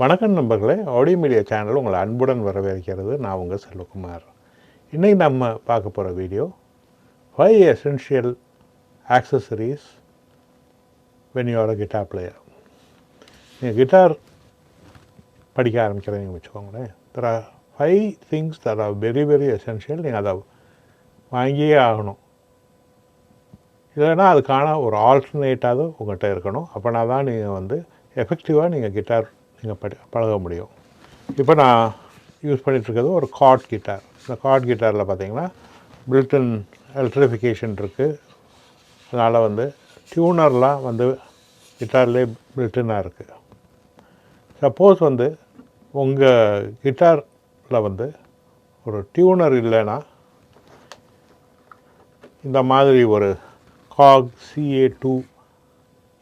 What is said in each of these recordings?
வணக்கம் நண்பர்களே, audio media channel உங்களை அன்புடன் வரவேற்கிறது. நான் உங்கள் செல்வகுமார். இன்றைக்கி நம்ம பார்க்க போகிற video 5 essential accessories when you are a guitar player. நீங்கள் கிட்டார் படிக்க ஆரம்பிக்கிறீங்கன்னு வச்சுக்கோங்களேன். There are 5 things that are very very essential. நீங்கள் அதை வாங்கியே ஆகணும். இல்லைன்னா அதுக்கான ஒரு ஆல்டர்னேட்டாவது உங்கள்கிட்ட இருக்கணும். அப்படின்னா தான் நீங்கள் எஃபெக்டிவாக நீங்கள் கிட்டார் நீங்கள் பழக முடியும். இப்போ நான் யூஸ் பண்ணிகிட்ருக்கிறது ஒரு கார்ட் கிட்டார். இந்த கார்ட் கிட்டாரில் பார்த்தீங்கன்னா பில்டின் எலக்ட்ரிஃபிகேஷன் இருக்குது. அதனால் டியூனர்லாம் கிட்டார்லேயே பில்டின்னாக இருக்குது. சப்போஸ் உங்கள் கிட்டாரில் ஒரு டியூனர் இல்லைன்னா இந்த மாதிரி ஒரு காக் CA2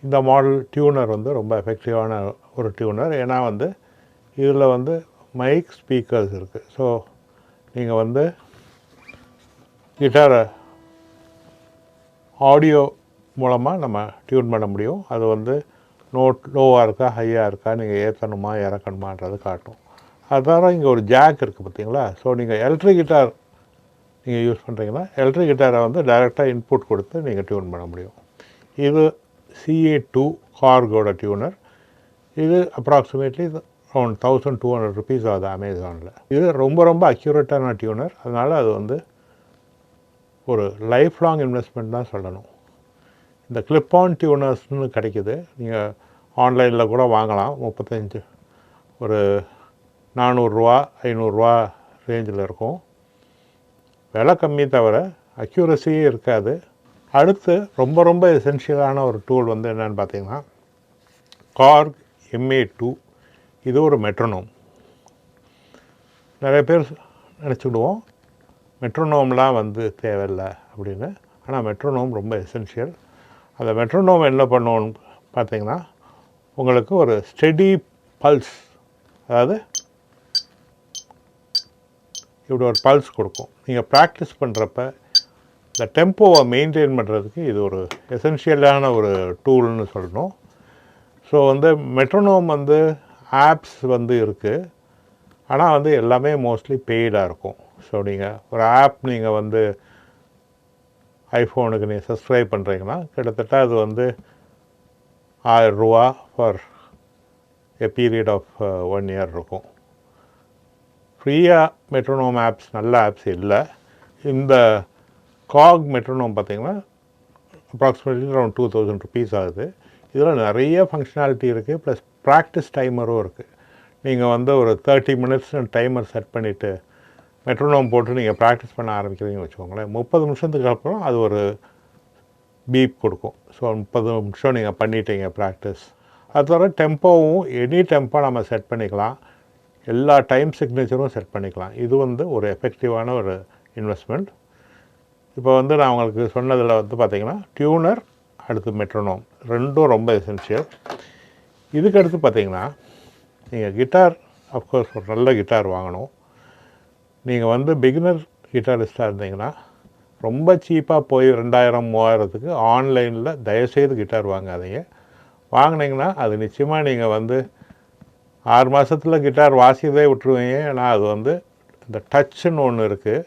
இந்த மாடல் டியூனர் ரொம்ப எஃபெக்டிவான ஒரு டியூனர். ஏன்னா இதில் மைக் ஸ்பீக்கர்ஸ் இருக்குது. ஸோ நீங்கள் கிட்டாரை ஆடியோ மூலமாக நம்ம டியூன் பண்ண முடியும். அது நோட் லோவாக இருக்கா ஹையாக இருக்கா, நீங்கள் ஏற்றணுமா இறக்கணுமான்றது காட்டும். அதுதான் இங்கே ஒரு ஜாக் இருக்குது பார்த்தீங்களா. ஸோ நீங்கள் எலக்ட்ரிக் கிட்டார் நீங்கள் யூஸ் பண்ணுறீங்கன்னா எலக்ட்ரிக் கிட்டாரை டைரெக்டாக இன்புட் கொடுத்து நீங்கள் டியூன் பண்ண முடியும். இது CA2 கார்கோட டியூனர். இது அப்ராக்சிமேட்லி அரௌண்ட் 1200 ருபீஸ் ஆகுது அமேசானில். இது ரொம்ப அக்யூரேட்டான டியூனர். அதனால் அது ஒரு லைஃப் லாங் இன்வெஸ்ட்மெண்ட் தான் சொல்லணும். இந்த கிளிப் ஆன் டியூனர்ஸ்னு கிடைக்கிது. நீங்கள் ஆன்லைனில் கூட வாங்கலாம். 35 ஒரு 400 500 ரேஞ்சில் இருக்கும். விலை கம்மி தவிர அக்யூரஸியே இருக்காது. அடுத்து ரொம்ப எசென்ஷியலான ஒரு டூல் என்னென்னு பார்த்தீங்கன்னா கார்க் MA2. இது ஒரு மெட்ரோனோம். நிறைய பேர் நினச்சிக்கிடுவோம் மெட்ரோனோம்லாம் தேவையில்லை அப்படின்னு. ஆனால் மெட்ரோனோம் ரொம்ப எசென்ஷியல். அந்த மெட்ரோனோம் என்ன பண்ணுவோன்னு பார்த்தீங்கன்னா உங்களுக்கு ஒரு ஸ்டெடி பல்ஸ், அதாவது இப்படி ஒரு பல்ஸ் கொடுக்கும். நீங்கள் ப்ராக்டிஸ் பண்ணுறப்ப இந்த டெம்போவை மெயின்டைன் பண்ணுறதுக்கு இது ஒரு எசென்ஷியலான ஒரு டூல்னு சொல்லணும். ஸோ மெட்ரோனோம் ஆப்ஸ் இருக்குது. ஆனால் எல்லாமே மோஸ்ட்லி பெய்டாக இருக்கும். ஸோ நீங்கள் ஒரு ஆப் நீங்கள் ஐஃபோனுக்கு நீங்கள் சப்ஸ்கிரைப் பண்ணுறீங்கன்னா கிட்டத்தட்ட அது 1000 ரூபா for a period of 1 year இருக்கும். ஃப்ரீயாக மெட்ரோனோம் ஆப்ஸ் நல்ல ஆப்ஸ் இல்லை. இந்த காக் மெட்ரோனோம் பார்த்தீங்கன்னா அப்ராக்சிமேட்லி அரௌண்ட் 2000 ருபீஸ் ஆகுது. இதில் நிறைய ஃபங்க்ஷனாலிட்டி இருக்குது. ப்ளஸ் ப்ராக்டிஸ் டைமரும் இருக்குது. நீங்கள் ஒரு 30 மினிட்ஸ் டைமர் செட் பண்ணிவிட்டு மெட்ரோனோம் போட்டு நீங்கள் ப்ராக்டிஸ் பண்ண ஆரம்பிக்கிறீங்கன்னு வச்சுக்கோங்களேன். 30 நிமிஷத்துக்கு அப்புறம் அது ஒரு பீப் கொடுக்கும். ஸோ 30 நிமிஷம் நீங்கள் பண்ணிட்டீங்க ப்ராக்டிஸ். அது தவிர டெம்போவும் எனி டெம்போ நம்ம செட் பண்ணிக்கலாம். எல்லா டைம் சிக்னேச்சரும் செட் பண்ணிக்கலாம். இது ஒரு எஃபெக்டிவான ஒரு இன்வெஸ்ட்மெண்ட். இப்போ நான் உங்களுக்கு சொன்னதில் பார்த்தீங்கன்னா டியூனர், அடுத்து மெட்ரோனோம், ரெண்டும் ரொம்ப எசென்ஷியல். இதுக்கடுத்து பார்த்தீங்கன்னா நீங்கள் கிட்டார் அஃப்கோர்ஸ் ஒரு நல்ல கிட்டார் வாங்கணும். நீங்கள் பிகினர் கிட்டாரிஸ்ட்டாக இருந்தீங்கன்னா ரொம்ப சீப்பாக போய் 2000-3000த்துக்கு ஆன்லைனில் தயவுசெய்து கிட்டார் வாங்காதீங்க. வாங்கினீங்கன்னா அது நிச்சயமாக நீங்கள் 6 மாதத்தில் கிட்டார் வாசியதே விட்டுருவீங்க. ஏன்னா அது இந்த டச்சுன்னு ஒன்று இருக்குது.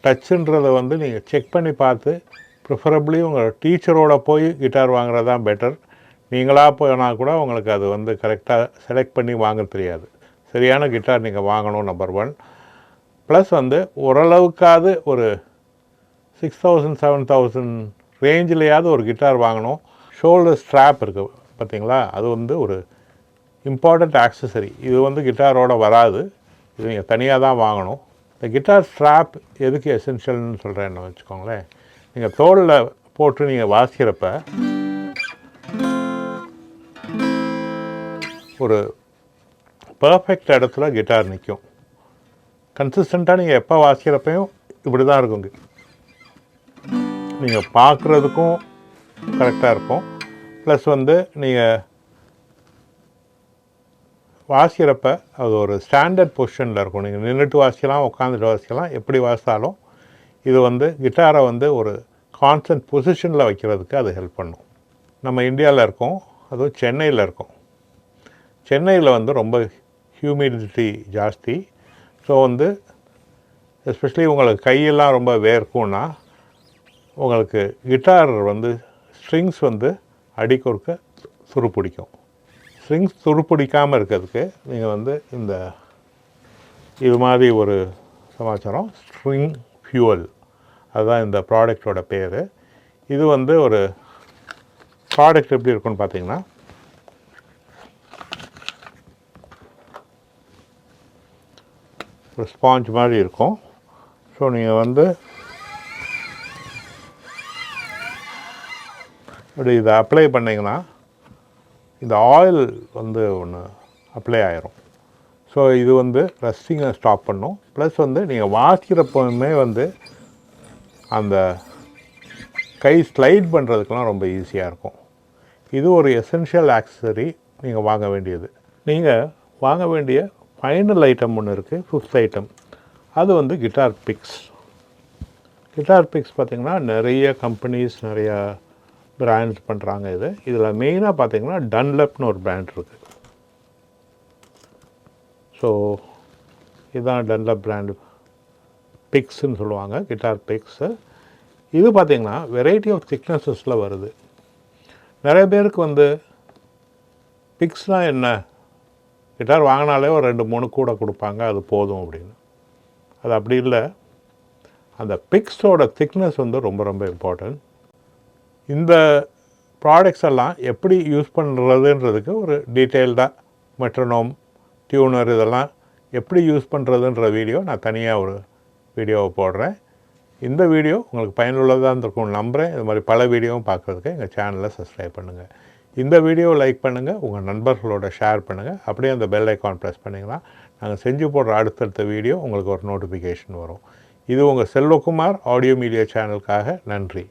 டச்சுன்றதை நீங்கள் செக் பண்ணி பார்த்து ப்ரிஃபரபிளி உங்கள் டீச்சரோட போய் கிட்டார் வாங்குறது தான் பெட்டர். நீங்களாக போனால் கூட உங்களுக்கு அது கரெக்டாக செலக்ட் பண்ணி வாங்க தெரியாது. சரியான கிட்டார் நீங்கள் வாங்கணும், நம்பர் 1. ப்ளஸ் ஓரளவுக்காவது ஒரு 6000 7000 ரேஞ்சிலையாவது ஒரு கிட்டார் வாங்கணும். ஷோல்டர் ஸ்ட்ராப் இருக்குது பார்த்தீங்களா, அது ஒரு இம்பார்ட்டண்ட் ஆக்சசரி. இது கிட்டாரோட வராது. இது நீங்கள் தனியாக தான் வாங்கணும். இந்த கிட்டார் ஸ்ட்ராப் எதுக்கு எசென்ஷியல்னு சொல்கிறேன்னு வச்சுக்கோங்களேன். நீங்கள் தோளில் போட்டு நீங்கள் வாசிக்கிறப்ப ஒரு பர்ஃபெக்ட் இடத்துல கிட்டார் நிற்கும். கன்சிஸ்டண்ட்டாக நீங்கள் எப்போ வாசிக்கிறப்பையும் இப்படி தான் இருக்குங்க. நீங்கள் பார்க்குறதுக்கும் கரெக்டாக இருக்கும். ப்ளஸ் நீங்கள் வாசிக்கிறப்ப அது ஒரு ஸ்டாண்டர்ட் பொசிஷனில் இருக்கும். நீங்கள் நின்றுட்டு வாசிக்கலாம், உட்காந்துட்டு வாசிக்கலாம், எப்படி வாசித்தாலும் இது கிட்டாரை ஒரு கான்ஸ்டன்ட் பொசிஷனில் வைக்கிறதுக்கு அது ஹெல்ப் பண்ணும். நம்ம இந்தியாவில் இருக்கோம், அதுவும் சென்னையில் இருக்கோம். சென்னையில் வந்து ரொம்ப ஹியூமிடிட்டி ஜாஸ்தி. ஸோ வந்து எஸ்பெஷலி உங்களுக்கு கையெல்லாம் ரொம்ப வேர்க்கும்னா உங்களுக்கு கிட்டார் வந்து ஸ்ட்ரிங்ஸ் வந்து அடிக்கொருக்க துருப்பிடிக்கும். ஸ்ட்ரிங்ஸ் துருப்பிடிக்காமல் இருக்கிறதுக்கு நீங்கள் வந்து இது மாதிரி ஒரு சமாச்சாரம் ஸ்ட்ரிங் ஃபியூவல், அதுதான் இந்த ப்ராடக்டோட பேர். இது வந்து ஒரு ப்ராடக்ட் எப்படி இருக்குன்னு பார்த்தீங்கன்னா, ஒரு ஸ்பாஞ்ச் மாதிரி இருக்கும். ஸோ நீங்கள் வந்து இப்படி இதை அப்ளை பண்ணிங்கன்னா இந்த ஆயில் வந்து ஒன்று அப்ளை ஆயிரும். ஸோ இது வந்து ரஸ்டிங்கை ஸ்டாப் பண்ணும். ப்ளஸ் வந்து நீங்கள் வாசிக்கிறப்போவுமே வந்து அந்த கை ஸ்லைட் பண்ணுறதுக்கெலாம் ரொம்ப ஈஸியாக இருக்கும். இது ஒரு எசென்ஷியல் ஆக்சசரி நீங்கள் வாங்க வேண்டியது. நீங்கள் வாங்க வேண்டிய ஃபைனல் ஐட்டம் ஒன்று இருக்குது, 5th ஐட்டம். அது வந்து கிட்டார் பிக்ஸ். கிட்டார் பிக்ஸ் பார்த்திங்கன்னா நிறைய கம்பெனிஸ், நிறையா பிராண்ட்ஸ் பண்ணுறாங்க. இதில் மெயினாக பார்த்திங்கன்னா டன்லப்னு ஒரு பிராண்ட் இருக்குது. ஸோ இதுதான் டன்லப் பிராண்டு பிக்ஸ்ன்னு சொல்லுவாங்க, கிட்டார் பிக்ஸு. இது பார்த்திங்கன்னா வெரைட்டி ஆஃப் திக்னஸஸில் வருது. நிறைய பேருக்கு வந்து பிக்ஸ்னால் என்ன, கிட்டார் வாங்கினாலே ஒரு 2-3 கூட கொடுப்பாங்க, அது போதும் அப்படின்னு. அது அப்படி இல்லை. அந்த பிக்ஸோட திக்னஸ் வந்து ரொம்ப ரொம்ப இம்பார்ட்டன்ட். இந்த ப்ராடக்ட்ஸ் எல்லாம் எப்படி யூஸ் பண்ணுறதுன்றதுக்கு ஒரு டீட்டெயில்டாக மெட்ரோனோம், டியூனர் இதெல்லாம் எப்படி யூஸ் பண்ணுறதுன்ற வீடியோ நான் தனியாக ஒரு வீடியோவை போடுறேன். இந்த வீடியோ உங்களுக்கு பயனுள்ளதாக இருந்திருக்கும்னு நம்புகிறேன். இது மாதிரி பல வீடியோவும் பார்க்குறதுக்கு எங்கள் சேனலை சப்ஸ்கிரைப் பண்ணுங்கள். இந்த வீடியோவை லைக் பண்ணுங்கள், உங்கள் நண்பர்களோட ஷேர் பண்ணுங்கள். அப்படியே அந்த பெல் ஐக்கான் ப்ரெஸ் பண்ணிங்கன்னா நாங்கள் செஞ்சு போடுற அடுத்தடுத்த வீடியோ உங்களுக்கு ஒரு நோட்டிஃபிகேஷன் வரும். இது உங்கள் செல்வகுமார் ஆடியோ மீடியா சேனலுக்காக. நன்றி.